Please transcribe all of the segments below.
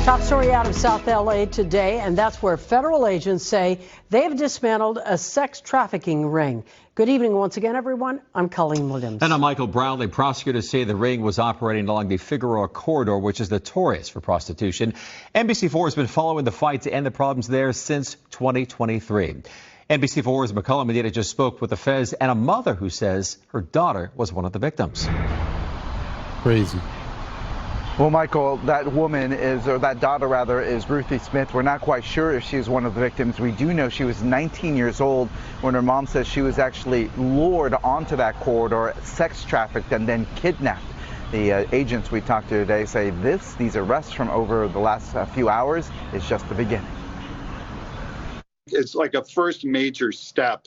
Top story out of South LA today, and that's where federal agents say they have dismantled a sex trafficking ring. Good evening once again, everyone. I'm Colleen Williams. And I'm Michael Brownlee. Prosecutors say the ring was operating along the Figueroa corridor, which is notorious for prostitution. NBC4 has been following the fight to end the problems there since 2023. NBC4's McCullough Medina just spoke with the feds and a mother who says her daughter was one of the victims. Crazy. Well, Michael, that daughter rather, is Ruthie Smith. We're not quite sure if she was one of the victims. We do know she was 19 years old when her mom says she was actually lured onto that corridor, sex trafficked, and then kidnapped. The agents we talked to today say these arrests from over the last few hours is just the beginning. It's like a first major step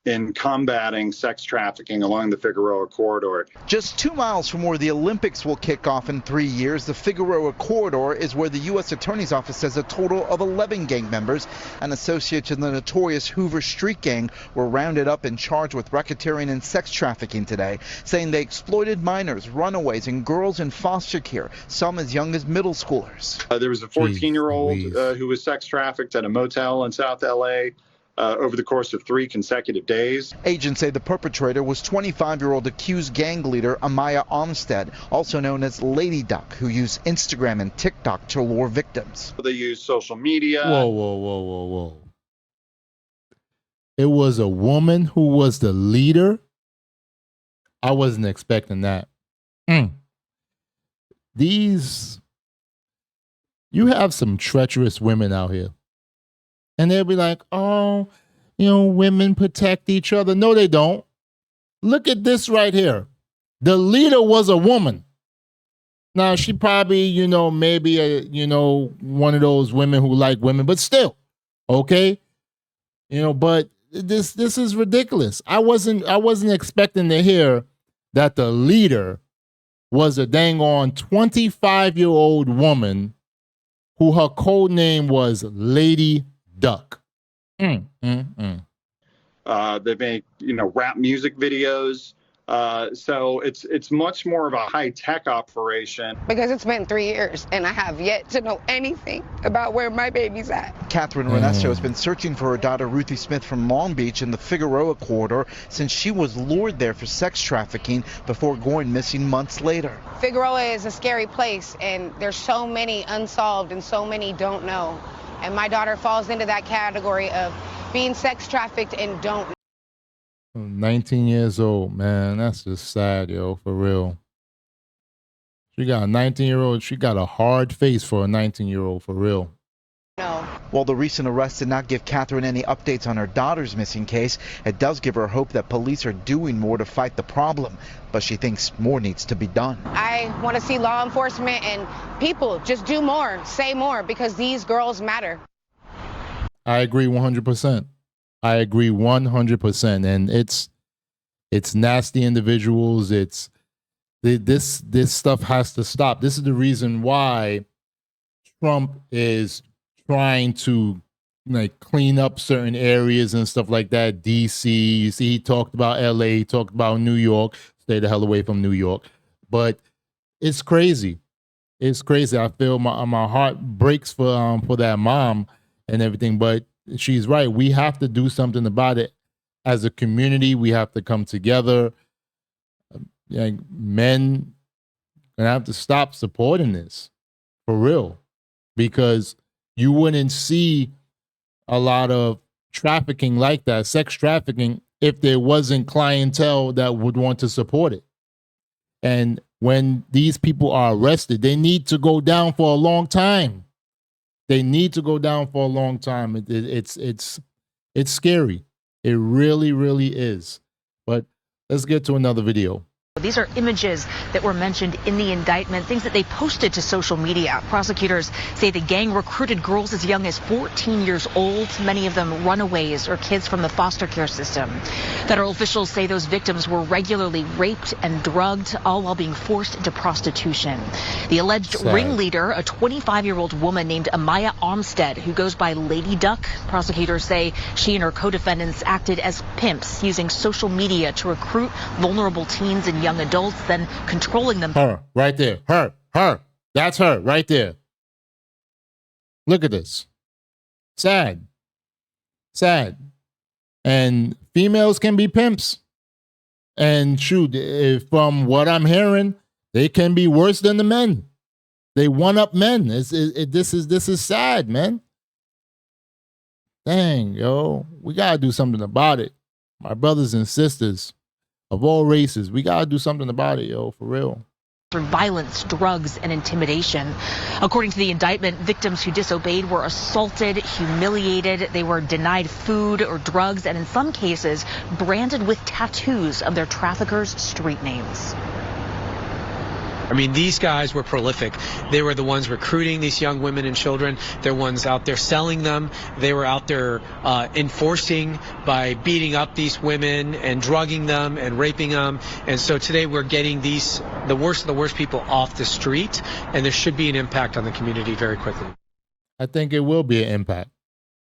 in combating sex trafficking along the Figueroa corridor. Just 2 miles from where the Olympics will kick off in 3 years, the Figueroa corridor is where the U.S. Attorney's Office says a total of 11 gang members and associates in the notorious Hoover Street Gang were rounded up and charged with racketeering and sex trafficking today, saying they exploited minors, runaways, and girls in foster care, some as young as middle schoolers. There was a 14-year-old who was sex trafficked at a motel in South L.A. Over the course of 3 consecutive days. Agents say the perpetrator was 25-year-old accused gang leader Amaya Armstead, also known as Lady Duck, who used Instagram and TikTok to lure victims. They used social media. Whoa. It was a woman who was the leader? I wasn't expecting that. You have some treacherous women out here. And they'll be like, oh, women protect each other. No, they don't. Look at this right here. The leader was a woman. Now, she probably, maybe, one of those women who like women, but still, okay? But this is ridiculous. I wasn't expecting to hear that the leader was a dang on 25-year-old woman who her code name was Lady Duck. They make, rap music videos. So it's much more of a high-tech operation. Because it's been 3 years, and I have yet to know anything about where my baby's at. Catherine Renesto has been searching for her daughter Ruthie Smith from Long Beach in the Figueroa corridor since she was lured there for sex trafficking before going missing months later. Figueroa is a scary place, and there's so many unsolved and so many don't know. And my daughter falls into that category of being sex trafficked and don't know. 19 years old, man. That's just sad, for real. She got a 19-year-old. She got a hard face for a 19-year-old, for real. No. While the recent arrest did not give Catherine any updates on her daughter's missing case, it does give her hope that police are doing more to fight the problem. But she thinks more needs to be done. I want to see law enforcement and people just do more, say more, because these girls matter. I agree 100%. I agree 100%. And it's nasty individuals. This stuff has to stop. This is the reason why Trump is trying to clean up certain areas and stuff like that. DC, you see, he talked about LA, he talked about New York. Stay the hell away from New York. But it's crazy. It's crazy. I feel my heart breaks for that mom and everything. But she's right. We have to do something about it. As a community, we have to come together. Men gonna have to stop supporting this for real, because you wouldn't see a lot of trafficking like that, sex trafficking, if there wasn't clientele that would want to support it. And when these people are arrested, they need to go down for a long time. They need to go down for a long time. It's scary. It really, really is. But let's get to another video. These are images that were mentioned in the indictment, things that they posted to social media. Prosecutors say the gang recruited girls as young as 14 years old, many of them runaways or kids from the foster care system. Federal officials say those victims were regularly raped and drugged, all while being forced into prostitution. The alleged ringleader, a 25-year-old woman named Amaya Armstead, who goes by Lady Duck. Prosecutors say she and her co-defendants acted as pimps, using social media to recruit vulnerable teens and young adults, then controlling them. Her, right there. Her. That's her, right there. Look at this. Sad. Sad. And females can be pimps. And shoot, if, from what I'm hearing, they can be worse than the men. They one up men. This is sad, man. Dang, yo, we gotta do something about it. My brothers and sisters of all races, we gotta do something about it, yo, for real. Through violence, drugs, and intimidation. According to the indictment, victims who disobeyed were assaulted, humiliated, they were denied food or drugs, and in some cases, branded with tattoos of their traffickers' street names. I mean, these guys were prolific. They were the ones recruiting these young women and children. They're ones out there selling them. They were out there enforcing by beating up these women and drugging them and raping them. And so today we're getting the worst of the worst people off the street, and there should be an impact on the community very quickly. I think it will be an impact.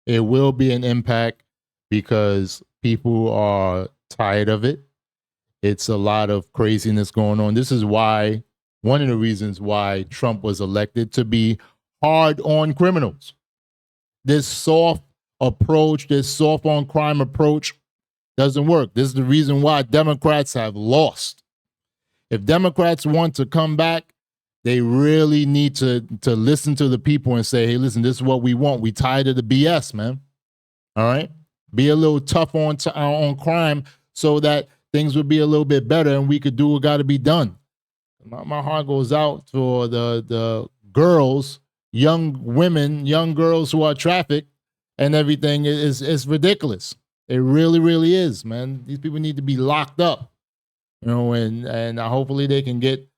It will be an impact because people are tired of it. It's a lot of craziness going on. This is why, one of the reasons why Trump was elected, to be hard on criminals. This soft approach, this soft on crime approach doesn't work. This is the reason why Democrats have lost. If Democrats want to come back, they really need to listen to the people and say, hey, listen, this is what we want. We tired of the BS, man. All right? Be a little tough on crime so that things would be a little bit better and we could do what got to be done. My heart goes out for the girls, young women, young girls who are trafficked and everything. It's ridiculous. It really, really is, man. These people need to be locked up, you know, and hopefully they can get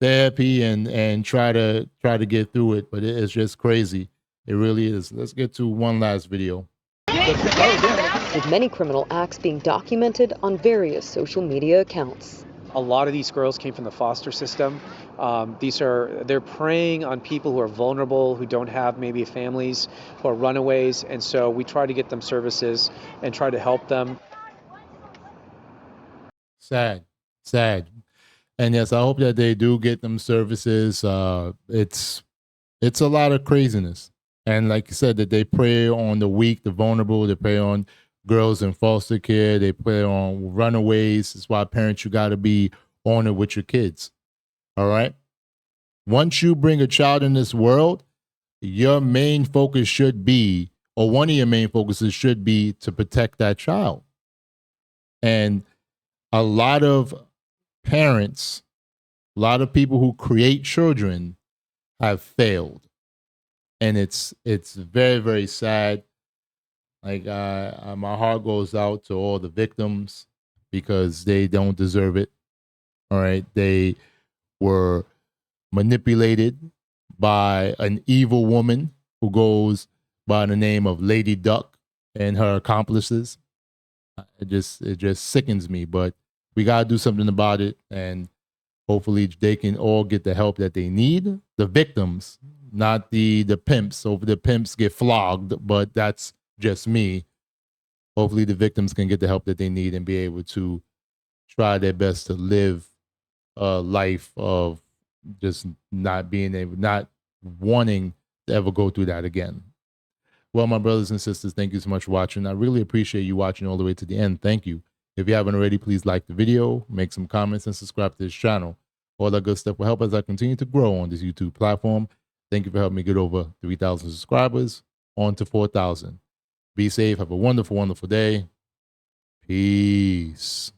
therapy and try to get through it. But it's just crazy. It really is. Let's get to one last video. With many criminal acts being documented on various social media accounts. A lot of these girls came from the foster system. They're preying on people who are vulnerable, who don't have maybe families, who are runaways, and so we try to get them services and try to help them. Sad. And yes, I hope that they do get them services. It's a lot of craziness. And like you said, that they prey on the weak, the vulnerable, they prey on girls in foster care, they prey on runaways. That's why parents, you got to be on it with your kids. All right? Once you bring a child in this world, your main focus should be, or one of your main focuses should be, to protect that child. And a lot of parents, a lot of people who create children have failed. And it's very, very sad. Like, my heart goes out to all the victims because they don't deserve it. All right. They were manipulated by an evil woman who goes by the name of Lady Duck and her accomplices. It just sickens me, but we got to do something about it. And hopefully they can all get the help that they need. The victims, not the pimps. So the pimps get flogged, but that's just me. Hopefully the victims can get the help that they need and be able to try their best to live a life of just not wanting to ever go through that again. Well, my brothers and sisters, thank you so much for watching. I really appreciate you watching all the way to the end. Thank you. If you haven't already, please like the video, make some comments, and subscribe to this channel. All that good stuff will help as I continue to grow on this YouTube platform. Thank you for helping me get over 3,000 subscribers, on to 4,000. Be safe. Have a wonderful, wonderful day. Peace.